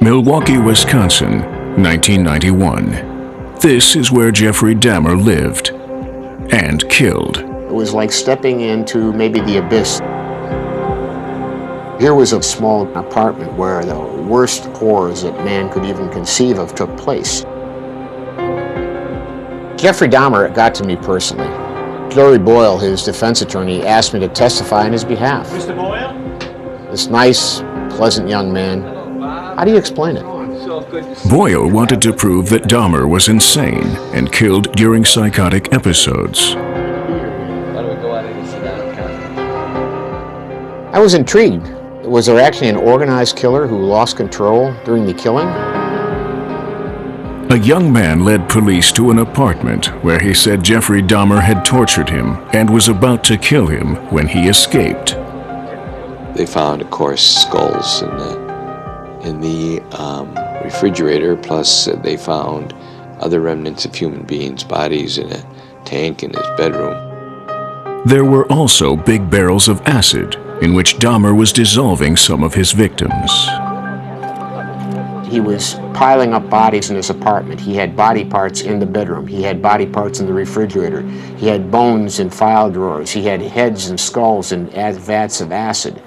Milwaukee, Wisconsin, 1991. This is where Jeffrey Dahmer lived and killed. It was like stepping into maybe the abyss. Here was a small apartment where the worst horrors that man could even conceive of took place. Jeffrey Dahmer got to me personally. Larry Boyle, his defense attorney, asked me to testify on his behalf. Mr. Boyle? This nice, pleasant young man. How do you explain it? Boyle wanted to prove that Dahmer was insane and killed during psychotic episodes. I was intrigued. Was there actually an organized killer who lost control during the killing? A young man led police to an apartment where he said Jeffrey Dahmer had tortured him and was about to kill him when he escaped. They found, of course, skulls in the refrigerator, plus they found other remnants of human beings' bodies in a tank in his bedroom. There were also big barrels of acid in which Dahmer was dissolving some of his victims. He was piling up bodies in his apartment. He had body parts in the bedroom. He had body parts in the refrigerator. He had bones in file drawers. He had heads and skulls in vats of acid.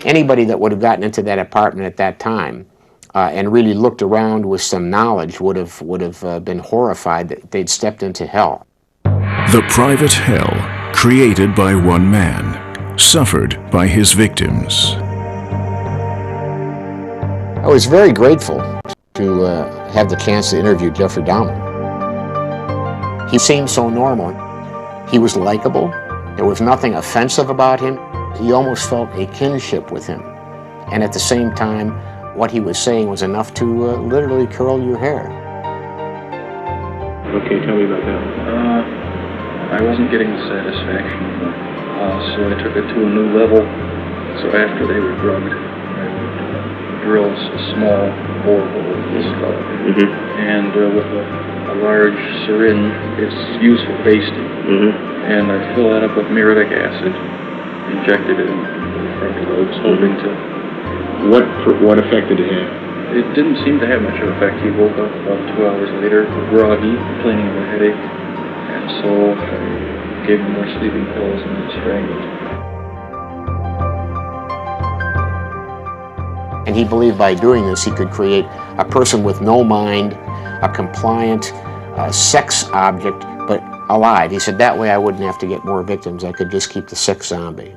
Anybody that would have gotten into that apartment at that time and really looked around with some knowledge would have been horrified that they'd stepped into hell. The private hell created by one man, suffered by his victims. I was very grateful to have the chance to interview Jeffrey Dahmer. He seemed so normal. He was likable. There was nothing offensive about him. You almost felt a kinship with him. And at the same time, what he was saying was enough to literally curl your hair. Okay, tell me about that. I wasn't getting the satisfaction, so I took it to a new level. So after they were drugged, I would drill a small borehole in the skull. And with a large syringe, it's used for basting. And I fill that up with muriatic acid, injected it in the frontal lobes, hoping to... What effect did it have? It didn't seem to have much of an effect. He woke up about 2 hours later, groggy, complaining of a headache. And so I gave him more sleeping pills and then strangled. And he believed by doing this he could create a person with no mind, a compliant sex object, but alive. He said that way I wouldn't have to get more victims. I could just keep the sex zombie.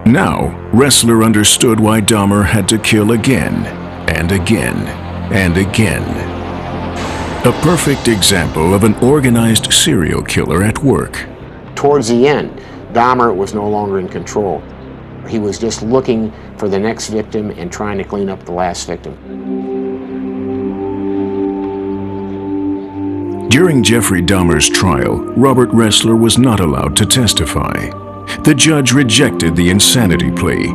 Now, Ressler understood why Dahmer had to kill again and again and again. A perfect example of an organized serial killer at work. Towards the end, Dahmer was no longer in control. He was just looking for the next victim and trying to clean up the last victim. During Jeffrey Dahmer's trial, Robert Ressler was not allowed to testify. The judge rejected the insanity plea.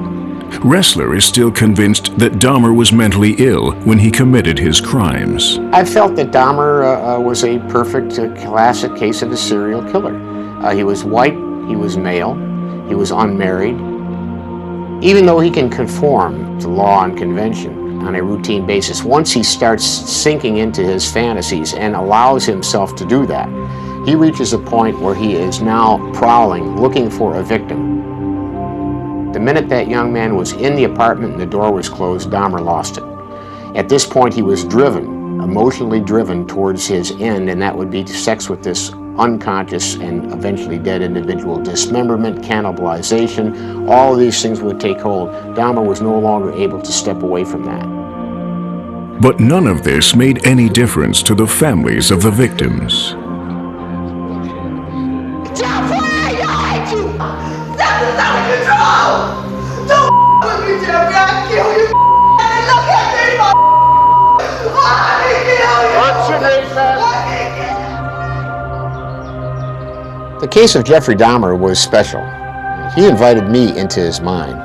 Ressler is still convinced that Dahmer was mentally ill when he committed his crimes. I felt that Dahmer was a perfect classic case of a serial killer. He was white, he was male, he was unmarried. Even though he can conform to law and convention on a routine basis, once he starts sinking into his fantasies and allows himself to do that, he reaches a point where he is now prowling, looking for a victim. The minute that young man was in the apartment and the door was closed, Dahmer lost it. At this point, he was driven, emotionally driven towards his end, and that would be sex with this unconscious and eventually dead individual. Dismemberment, cannibalization, all of these things would take hold. Dahmer was no longer able to step away from that. But none of this made any difference to the families of the victims. Jeff, why I hate you? That is out of control! Don't with me, Jeffrey, I'll kill you, and look at me, I kill you! What's your name, man? The case of Jeffrey Dahmer was special. He invited me into his mind,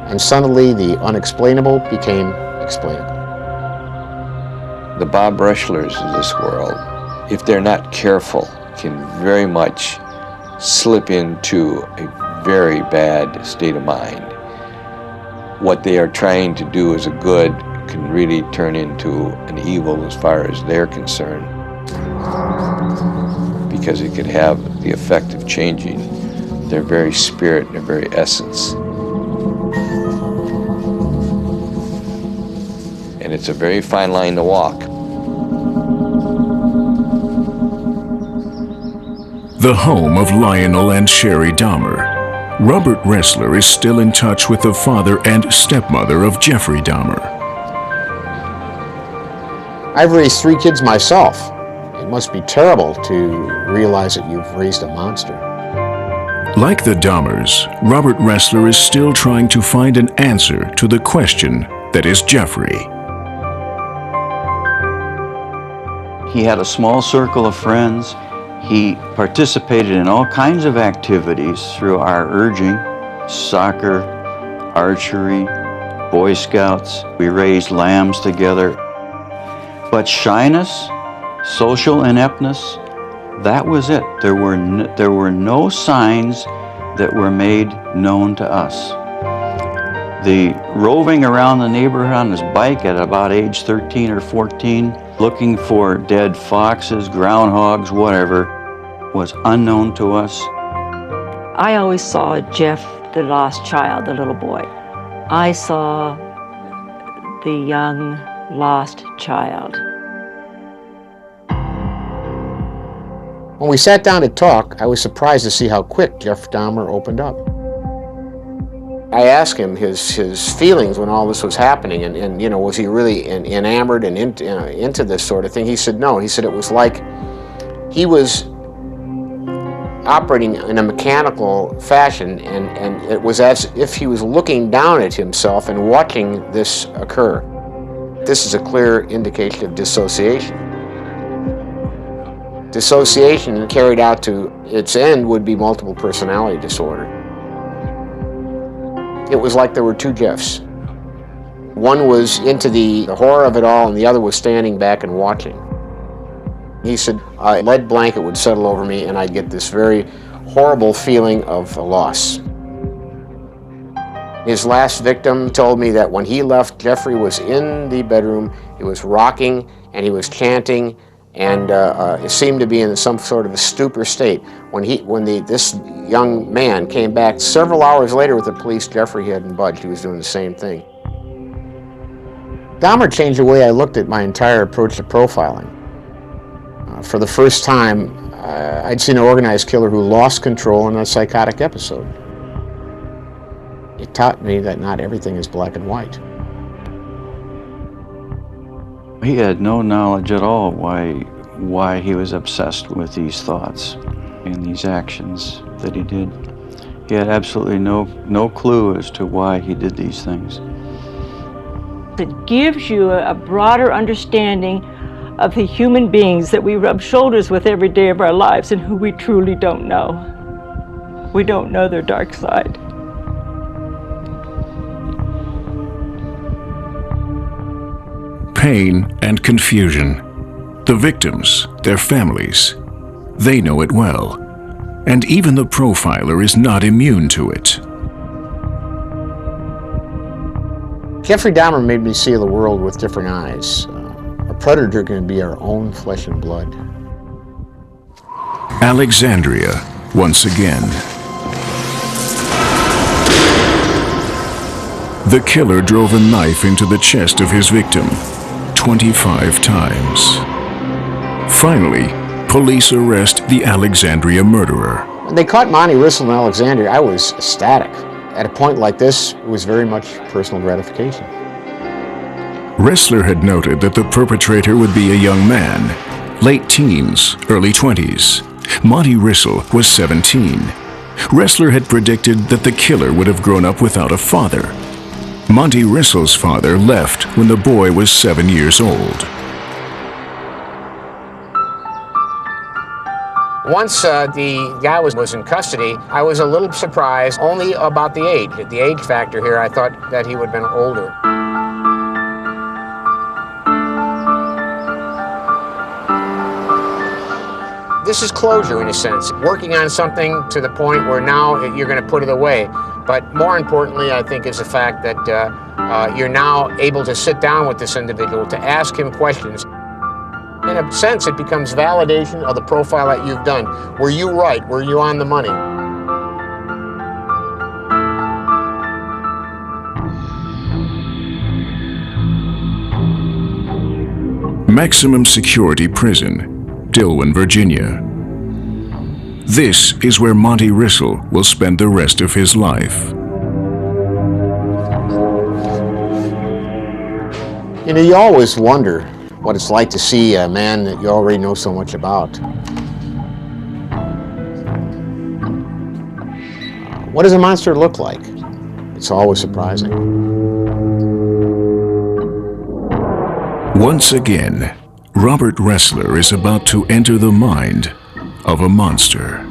and suddenly the unexplainable became explainable. The Bob Reschlers of this world, if they're not careful, can very much slip into a very bad state of mind. what they are trying to do as a good can really turn into an evil as far as they're concerned, because it could have the effect of changing their very spirit and their very essence. And it's a very fine line to walk. The home of Lionel and Sherry Dahmer. Robert Ressler is still in touch with the father and stepmother of Jeffrey Dahmer. I've raised 3 kids myself. It must be terrible to realize that you've raised a monster. Like the Dahmers, Robert Ressler is still trying to find an answer to the question that is Jeffrey. He had a small circle of friends. He participated in all kinds of activities through our urging: soccer, archery, Boy Scouts. We raised lambs together. But shyness, social ineptness, that was it. There were no signs that were made known to us. The roving around the neighborhood on his bike at about age 13 or 14, looking for dead foxes, groundhogs, whatever, was unknown to us. I always saw Jeff, the lost child, the little boy. I saw the young lost child. When we sat down to talk, I was surprised to see how quick Jeff Dahmer opened up. I asked him his feelings when all this was happening, and you know, was he really enamored and into this sort of thing? He said no. He said it was like he was operating in a mechanical fashion, and it was as if he was looking down at himself and watching this occur. This is a clear indication of dissociation. Dissociation carried out to its end would be multiple personality disorder. It was like there were 2 Jeffs. One was into the horror of it all, and the other was standing back and watching. He said, a lead blanket would settle over me, and I'd get this very horrible feeling of loss. His last victim told me that when he left, Jeffrey was in the bedroom, he was rocking, and he was chanting, and it seemed to be in some sort of a stupor state. When this young man came back several hours later with the police, Jeffrey hadn't budged. He was doing the same thing. Dahmer changed the way I looked at my entire approach to profiling. For the first time, I'd seen an organized killer who lost control in a psychotic episode. It taught me that not everything is black and white. He had no knowledge at all why he was obsessed with these thoughts and these actions that he did. He had absolutely no clue as to why he did these things. It gives you a broader understanding of the human beings that we rub shoulders with every day of our lives and who we truly don't know. We don't know their dark side. Pain and confusion. The victims, their families, they know it well. And even the profiler is not immune to it. Jeffrey Dahmer made me see the world with different eyes. A predator can be our own flesh and blood. Alexandria, once again. The killer drove a knife into the chest of his victim 25 times. Finally, police arrest the Alexandria murderer. When they caught Monty Rissell in Alexandria, I was ecstatic. At a point like this, it was very much personal gratification. Ressler had noted that the perpetrator would be a young man, late teens, early 20s. Monty Rissell was 17. Ressler had predicted that the killer would have grown up without a father. Monty Rissell's father left when the boy was 7 years old. Once the guy was in custody, I was a little surprised only about the age. The age factor here, I thought that he would have been older. This is closure in a sense, working on something to the point where now you're going to put it away. But more importantly, I think, is the fact that you're now able to sit down with this individual to ask him questions. In a sense, it becomes validation of the profile that you've done. Were you right? Were you on the money? Maximum Security Prison, Dillwyn, Virginia. This is where Monty Rissel will spend the rest of his life. You know, you always wonder what it's like to see a man that you already know so much about. What does a monster look like? It's always surprising. Once again, Robert Ressler is about to enter the mind of a monster.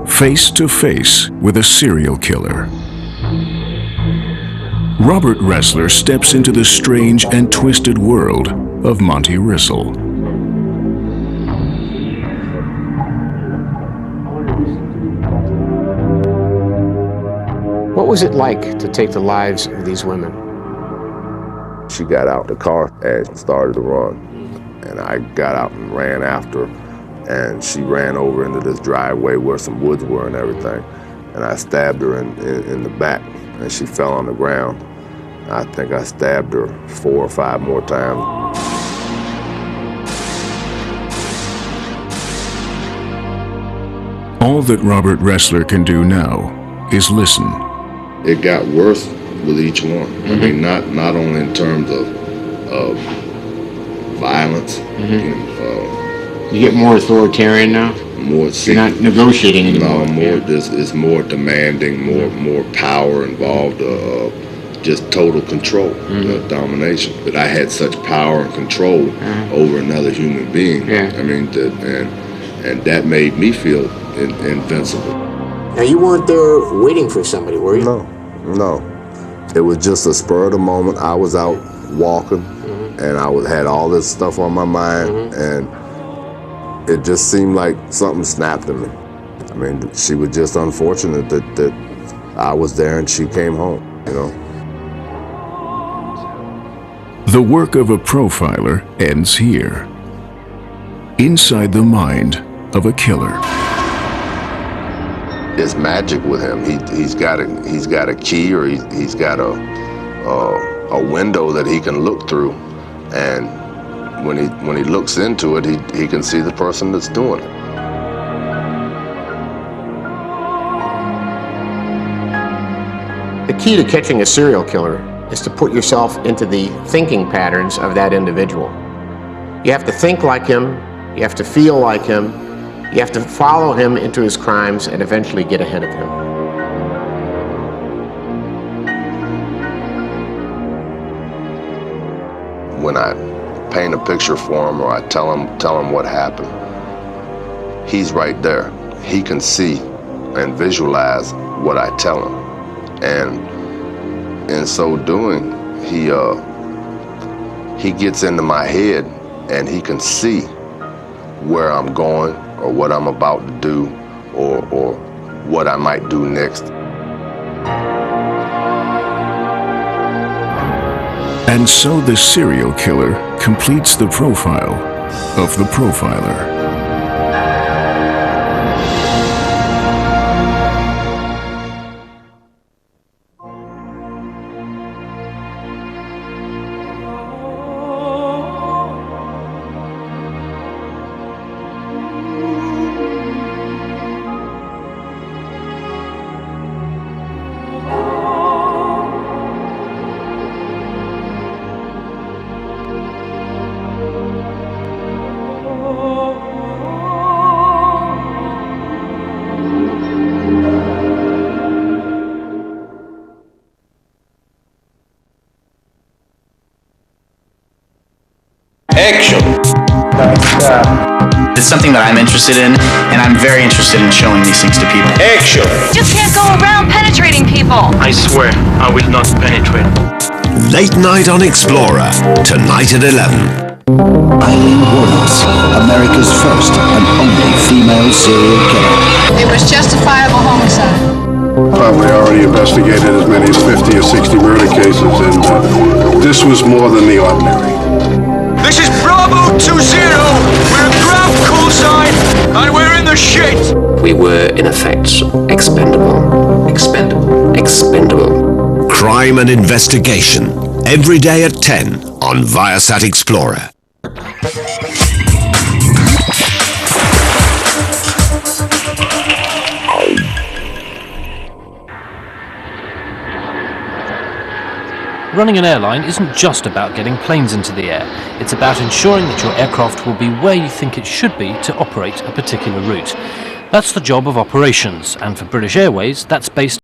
Face to face with a serial killer, Robert Ressler steps into the strange and twisted world of Monty Rissel. What was it like to take the lives of these women? She got out the car and started to run. And I got out and ran after her. And she ran over into this driveway where some woods were and everything. And I stabbed her in the back, and she fell on the ground. I think I stabbed her 4 or 5 more times. All that Robert Ressler can do now is listen. It got worse with each one. I mean, not only in terms of violence. You get more authoritarian now? More. You're not negotiating anymore. No, more. It's more demanding, more power involved. Just total control, domination. But I had such power and control over another human being. I mean, and that made me feel invincible. Now, you weren't there waiting for somebody, were you? No. It was just a spur of the moment. I was out walking, and I had all this stuff on my mind, and it just seemed like something snapped in me. I mean, she was just unfortunate that I was there and she came home, you know. The work of a profiler ends here, inside the mind of a killer. It's magic with him. He's got a key, or he's got a window that he can look through, and when he looks into it, he can see the person that's doing it. The key to catching a serial killer is to put yourself into the thinking patterns of that individual. You have to think like him, you have to feel like him, you have to follow him into his crimes and eventually get ahead of him. When I paint a picture for him, or I tell him what happened, he's right there. He can see and visualize what I tell him, and in so doing, he gets into my head, and he can see where I'm going, or what I'm about to do, or what I might do next. And so the serial killer completes the profile of the profiler. It's something that I'm interested in, and I'm very interested in showing these things to people. Action! You just can't go around penetrating people. I swear, I will not penetrate. Late Night on Explorer, tonight at 11. Eileen Wuornos, America's first and only female serial killer. It was justifiable homicide. Probably already investigated as many as 50 or 60 murder cases, and this was more than the ordinary. This is Bravo 20. We're a ground call sign, and we're in the shit. We were, in effect, expendable. Expendable. Expendable. Crime and investigation, every day at 10 on Viasat Explorer. Running an airline isn't just about getting planes into the air. It's about ensuring that your aircraft will be where you think it should be to operate a particular route. That's the job of operations, and for British Airways, that's based